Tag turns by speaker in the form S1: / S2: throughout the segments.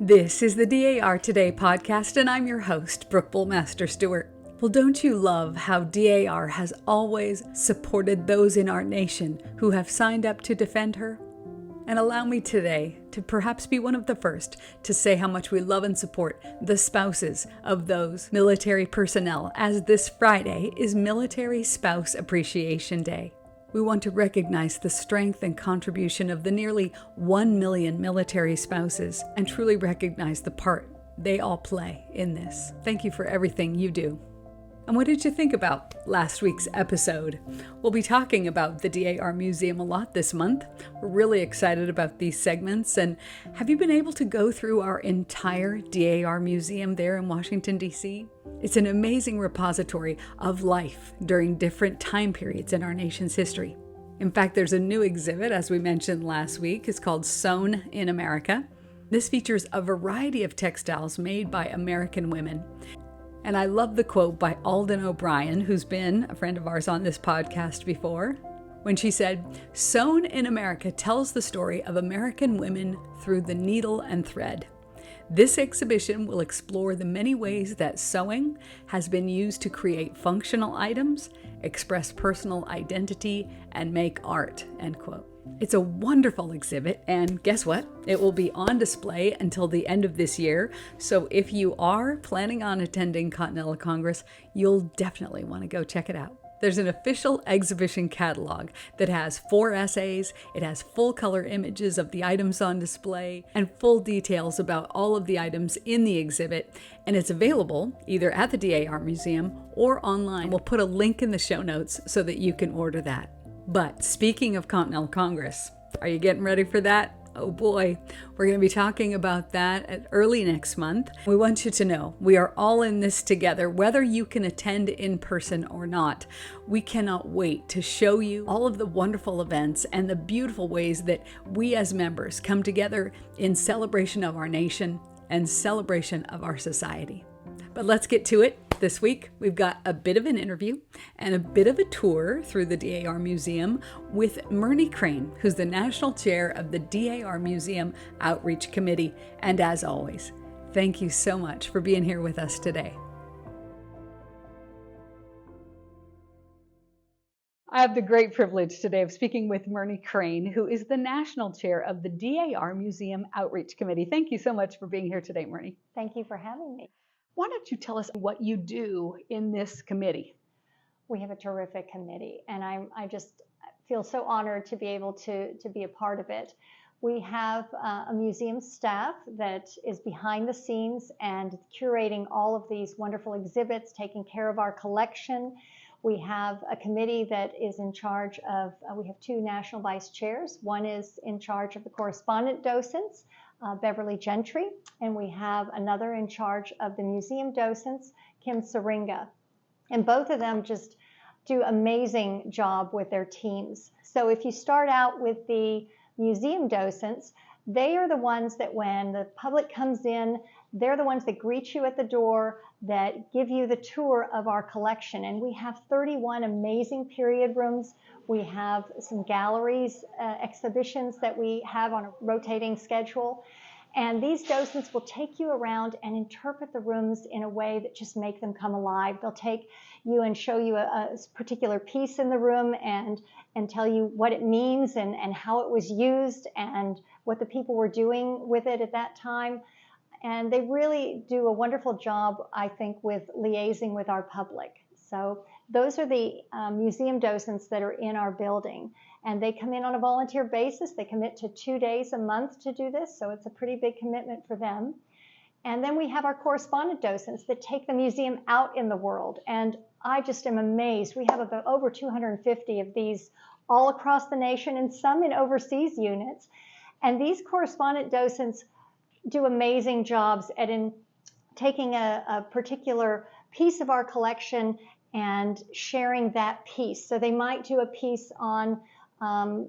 S1: This is the DAR Today podcast, and I'm your host, Brooke Bullmaster Stewart. Well, don't you love how DAR has always supported those in our nation who have signed up to defend her? And allow me today to perhaps be one of the first to say how much we love and support the spouses of those military personnel, as this Friday is Military Spouse Appreciation Day. We want to recognize the strength and contribution of the nearly 1 million military spouses and truly recognize the part they all play in this. Thank you for everything you do. And what did you think about last week's episode? We'll be talking about the DAR Museum a lot this month. We're really excited about these segments. And have you been able to go through our entire DAR Museum there in Washington, D.C.? It's an amazing repository of life during different time periods in our nation's history. In fact, there's a new exhibit, as we mentioned last week. It's called Sewn in America. This features a variety of textiles made by American women. And I love the quote by Alden O'Brien, who's been a friend of ours on this podcast before, when she said, "Sewn in America tells the story of American women through the needle and thread. This exhibition will explore the many ways that sewing has been used to create functional items, express personal identity, and make art," end quote. It's a wonderful exhibit, and guess what? It will be on display until the end of this year. So if you are planning on attending Continental Congress, you'll definitely want to go check it out. There's an official exhibition catalog that has 4 essays, it has full color images of the items on display, and full details about all of the items in the exhibit, and it's available either at the DAR Museum or online. We'll put a link in the show notes so that you can order that. But speaking of Continental Congress, are you getting ready for that? Oh boy, we're going to be talking about that early next month. We want you to know we are all in this together, whether you can attend in person or not. We cannot wait to show you all of the wonderful events and the beautiful ways that we as members come together in celebration of our nation and celebration of our society. But let's get to it. This week, we've got a bit of an interview and a bit of a tour through the DAR Museum with Mernie Crane, who's the National Chair of the DAR Museum Outreach Committee. And as always, thank you so much for being here with us today. I have the great privilege today of speaking with Mernie Crane, who is the National Chair of the DAR Museum Outreach Committee. Thank you so much for being here today, Mernie.
S2: Thank you for having me.
S1: Why don't you tell us what you do in this committee?
S2: We have a terrific committee, and I just feel so honored to be able to be a part of it. We have a museum staff that is behind the scenes and curating all of these wonderful exhibits, taking care of our collection. We have a committee that is in charge of, we have 2 national vice chairs. One is in charge of the correspondent docents, Beverly Gentry, and we have another in charge of the museum docents, Kim Syringa. And both of them just do an amazing job with their teams. So if you start out with the museum docents, they are the ones that when the public comes in, they're the ones that greet you at the door, that give you the tour of our collection. And we have 31 amazing period rooms. We have some galleries, exhibitions that we have on a rotating schedule. And these docents will take you around and interpret the rooms in a way that just make them come alive. They'll take you and show you a particular piece in the room and tell you what it means and how it was used and what the people were doing with it at that time. And they really do a wonderful job, I think, with liaising with our public. So those are the museum docents that are in our building. And they come in on a volunteer basis. They commit to 2 days a month to do this, so it's a pretty big commitment for them. And then we have our correspondent docents that take the museum out in the world. And I just am amazed. We have about over 250 of these all across the nation and some in overseas units. And these correspondent docents do amazing jobs at taking a particular piece of our collection and sharing that piece. So they might do a piece on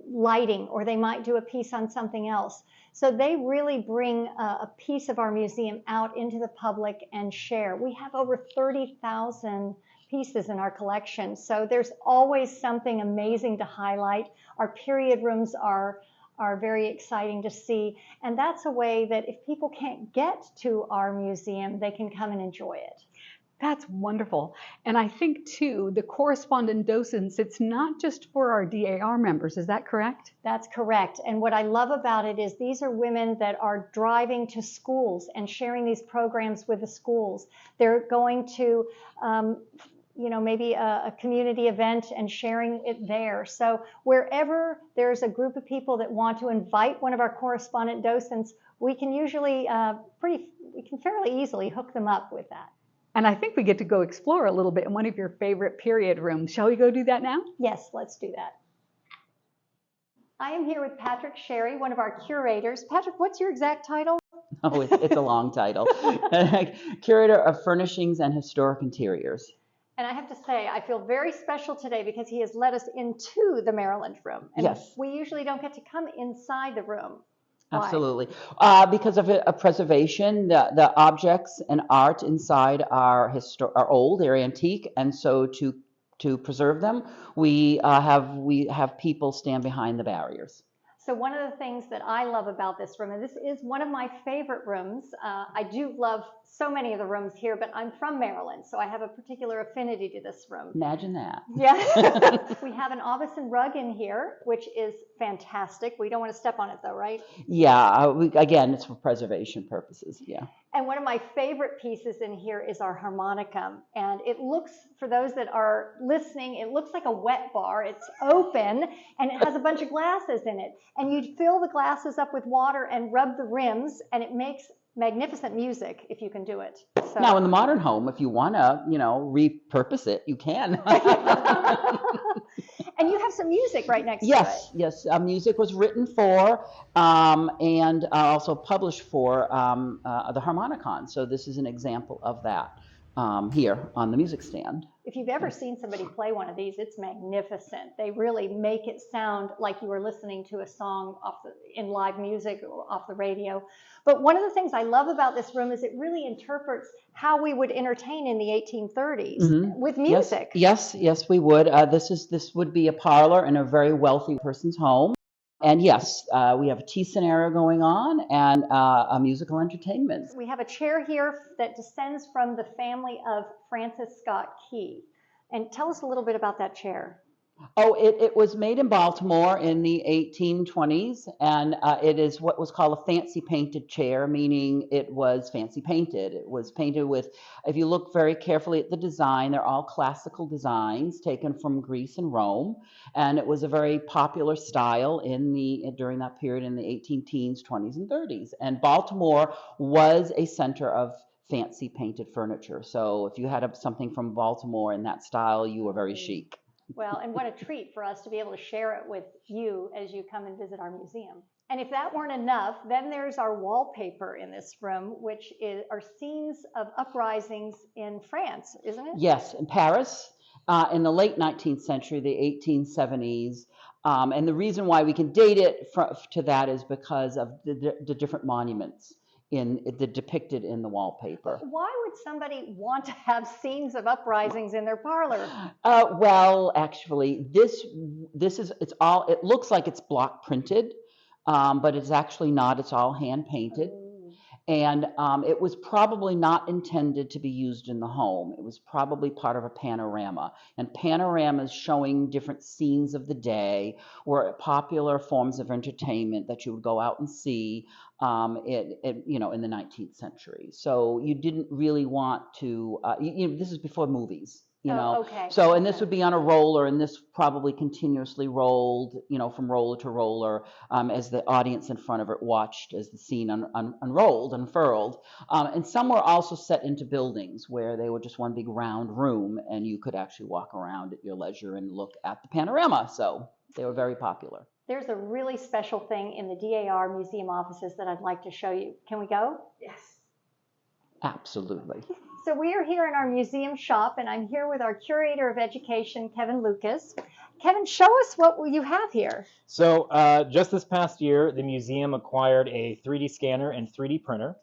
S2: lighting, or they might do a piece on something else. So they really bring a piece of our museum out into the public and share. We have over 30,000 pieces in our collection, so there's always something amazing to highlight. Our period rooms are are very exciting to see. And that's a way that if people can't get to our museum, they can come and enjoy it.
S1: That's wonderful. And I think, too, the correspondent docents, it's not just for our DAR members. Is that correct?
S2: That's correct. And what I love about it is these are women that are driving to schools and sharing these programs with the schools. They're going to, maybe a community event and sharing it there. So wherever there's a group of people that want to invite one of our correspondent docents, we can usually fairly easily hook them up with that.
S1: And I think we get to go explore a little bit in one of your favorite period rooms. Shall we go do that now?
S2: Yes, let's do that. I am here with Patrick Sheary, one of our curators. Patrick, what's your exact title?
S3: Oh, it's a long title. Curator of Furnishings and Historic Interiors.
S2: And I have to say, I feel very special today because he has led us into the Maryland room. And
S3: yes.
S2: We usually don't get to come inside the room.
S3: Absolutely. Because of a preservation, the objects and art inside are old, they're antique, and so to preserve them, we have people stand behind the barriers.
S2: So one of the things that I love about this room, and this is one of my favorite rooms, I do love so many of the rooms here, but I'm from Maryland, so I have a particular affinity to this room.
S3: Imagine that.
S2: Yeah. We have an Aubusson rug in here, which is fantastic. We don't want to step on it though, right?
S3: Yeah, again, it's for preservation purposes, yeah.
S2: And one of my favorite pieces in here is our harmonicum. And it looks, for those that are listening, it looks like a wet bar. It's open and it has a bunch of glasses in it. And you fill the glasses up with water and rub the rims, and it makes magnificent music if you can do it. So.
S3: Now, in the modern home, if you want to, repurpose it, you can.
S2: And you have some music right next to it.
S3: Yes. Music was written for and also published for the Harmonicon. So this is an example of that here on the music stand.
S2: If you've ever seen somebody play one of these, it's magnificent. They really make it sound like you were listening to a song in live music or off the radio. But one of the things I love about this room is it really interprets how we would entertain in the 1830s with music.
S3: Yes, we would. This would be a parlor in a very wealthy person's home. And yes, we have a tea scenario going on and a musical entertainment.
S2: We have a chair here that descends from the family of Francis Scott Key. And tell us a little bit about that chair.
S3: Oh, it was made in Baltimore in the 1820s, and it is what was called a fancy painted chair, meaning it was fancy painted. It was painted with, if you look very carefully at the design, they're all classical designs taken from Greece and Rome, and it was a very popular style during that period in the 18-teens, 20s, and 30s. And Baltimore was a center of fancy painted furniture. So if you had something from Baltimore in that style, you were very chic.
S2: Well, and what a treat for us to be able to share it with you as you come and visit our museum. And if that weren't enough, then there's our wallpaper in this room, which are scenes of uprisings in France, isn't it?
S3: Yes, in Paris in the late 19th century, the 1870s. And the reason why we can date it to that is because of the different monuments depicted in the wallpaper.
S2: Why would somebody want to have scenes of uprisings in their parlor?
S3: Well, actually, it looks like it's block printed, but it's actually not. It's all hand painted. And it was probably not intended to be used in the home. It was probably part of a panorama. And panoramas showing different scenes of the day were popular forms of entertainment that you would go out and see in the 19th century. So you didn't really want to, this is before movies.
S2: Okay.
S3: So, and this would be on a roller, and this probably continuously rolled, from roller to roller, as the audience in front of it watched as the scene unfurled. And some were also set into buildings where they were just one big round room, and you could actually walk around at your leisure and look at the panorama. So they were very popular.
S2: There's a really special thing in the DAR museum offices that I'd like to show you. Can we go?
S1: Yes.
S3: Absolutely.
S2: So we are here in our museum shop, and I'm here with our curator of education, Kevin Lukas. Kevin, show us what you have here.
S4: So just this past year, the museum acquired a 3D scanner and 3D printer.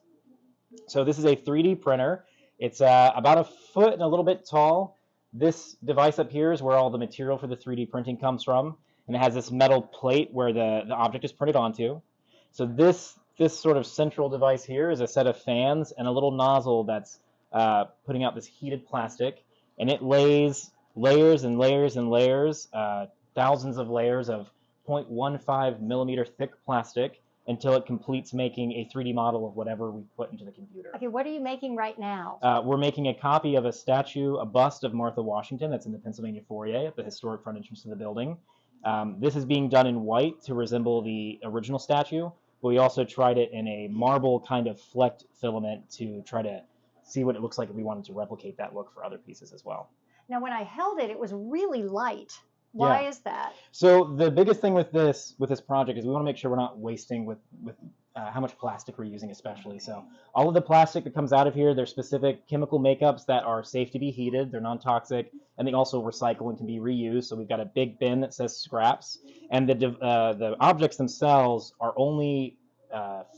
S4: So this is a 3D printer. It's about a foot and a little bit tall. This device up here is where all the material for the 3D printing comes from. and it has this metal plate where the object is printed onto. So this sort of central device here is a set of fans and a little nozzle that's putting out this heated plastic, and it lays layers and layers and layers, thousands of layers of 0.15 millimeter thick plastic until it completes making a 3D model of whatever we put into the computer.
S2: Okay, what are you making right now?
S4: We're making a copy of a bust of Martha Washington that's in the Pennsylvania foyer at the historic front entrance to the building. This is being done in white to resemble the original statue, but we also tried it in a marble kind of flecked filament to try to see what it looks like if we wanted to replicate that look for other pieces as well.
S2: Now, when I held it, it was really light. Why is that?
S4: So the biggest thing with this project is we want to make sure we're not wasting with how much plastic we're using, especially. So all of the plastic that comes out of here, there's specific chemical makeups that are safe to be heated. They're non-toxic, and they also recycle and can be reused. So we've got a big bin that says scraps, and the objects themselves are only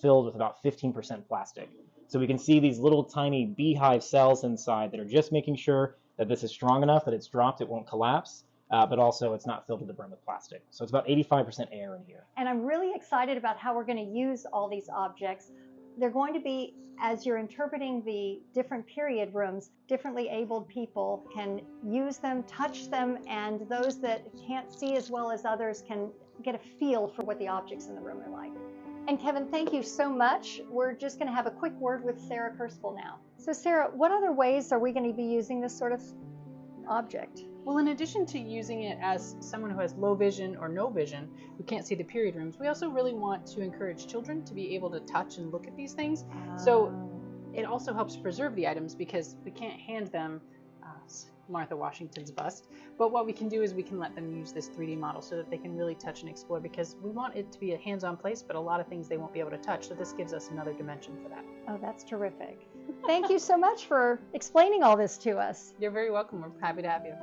S4: filled with about 15% plastic. So we can see these little tiny beehive cells inside that are just making sure that this is strong enough that it's dropped, it won't collapse. But also it's not filled to the brim with plastic. So it's about 85% air in here.
S2: And I'm really excited about how we're going to use all these objects. They're going to be, as you're interpreting the different period rooms, differently abled people can use them, touch them, and those that can't see as well as others can get a feel for what the objects in the room are like. And Kevin, thank you so much. We're just going to have a quick word with Sarah Kirspel now. So Sarah, what other ways are we going to be using this sort of object?
S5: Well, in addition to using it as someone who has low vision or no vision, who can't see the period rooms, we also really want to encourage children to be able to touch and look at these things. So it also helps preserve the items because we can't hand them Martha Washington's bust, but what we can do is we can let them use this 3D model so that they can really touch and explore, because we want it to be a hands-on place, but a lot of things they won't be able to touch, so this gives us another dimension for that.
S2: Oh, that's terrific. Thank you so much for explaining all this to us.
S5: You're very welcome. We're happy to have you.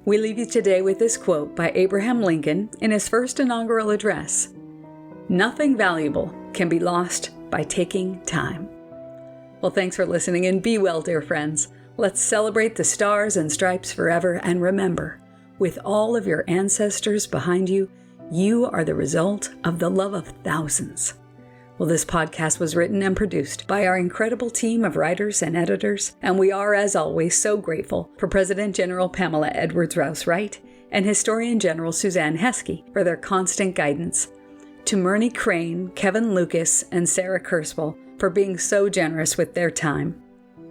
S1: We leave you today with this quote by Abraham Lincoln in his first inaugural address: "Nothing valuable can be lost by taking time." Well, thanks for listening, and be well, dear friends. Let's celebrate the stars and stripes forever, and remember, with all of your ancestors behind you, you are the result of the love of thousands. Well, this podcast was written and produced by our incredible team of writers and editors, and we are, as always, so grateful for President General Pamela Rouse Wright and Historian General Suzanne Heskey for their constant guidance. To Mernie Crane, Kevin Lukas, and Sarah Kirspel for being so generous with their time.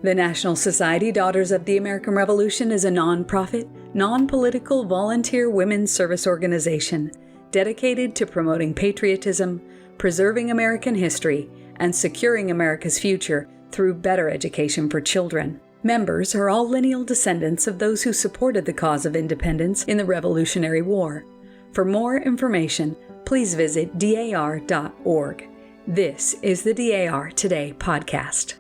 S1: The National Society Daughters of the American Revolution is a non-profit, non-political volunteer women's service organization dedicated to promoting patriotism, preserving American history, and securing America's future through better education for children. Members are all lineal descendants of those who supported the cause of independence in the Revolutionary War. For more information, please visit dar.org. This is the DAR Today podcast.